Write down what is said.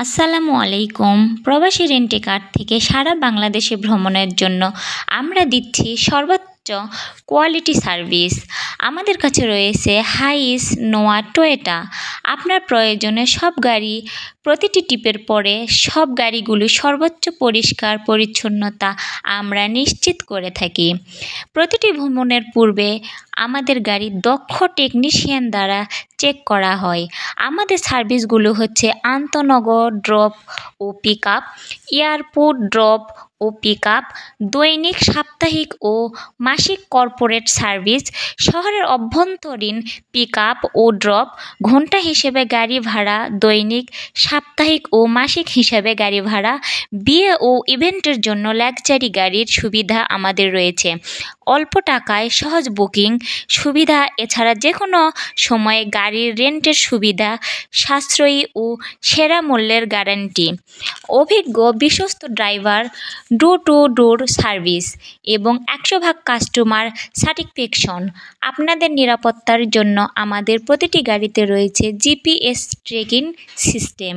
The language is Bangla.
আসসালামু আলাইকুম। প্রবাসী রেন্ট এ কার থেকে সারা বাংলাদেশে ভ্রমণের জন্য আমরা দিচ্ছি সর্বোচ্চ কোয়ালিটি সার্ভিস। আমাদের কাছে রয়েছে হাইস, নোয়া, টয়োটা। আপনার প্রয়োজনে সব গাড়ি প্রতিটি টিপের পরে সব গাড়িগুলি সর্বোচ্চ পরিষ্কার পরিচ্ছন্নতা আমরা নিশ্চিত করে থাকি। প্রতিটি ভ্রমণের পূর্বে আমাদের গাড়ি দক্ষ টেকনিশিয়ান দ্বারা চেক করা হয়। আমাদের সার্ভিসগুলো হচ্ছে আন্তনগর ড্রপ ও পিক আপ, এয়ারপোর্ট ড্রপ ও পিক আপ, দৈনিক, সাপ্তাহিক ও মাসিক কর্পোরেট সার্ভিস, শহরের অভ্যন্তরীণ পিক আপ ও ড্রপ, ঘন্টা হিসেবে গাড়ি ভাড়া, দৈনিক, সাপ্তাহিক ও মাসিক হিসাবে গাড়ি ভাড়া, বিয়ে ও ইভেন্টের জন্য লাক্সারি গাড়ির সুবিধা আমাদের রয়েছে। অল্প টাকায় সহজ বুকিং সুবিধা, এছাড়া যে কোনো সময়ে গাড়ির রেন্টের সুবিধা, সাশ্রয়ী ও সেরা মূল্যের গ্যারান্টি, অভিজ্ঞ বিশ্বস্ত driver, door to door service এবং 100% কাস্টমার স্যাটিসফ্যাকশন। আপনাদের নিরাপত্তার জন্য আমাদের প্রতিটি গাড়িতে রয়েছে জিপিএস ট্র্যাকিং সিস্টেম।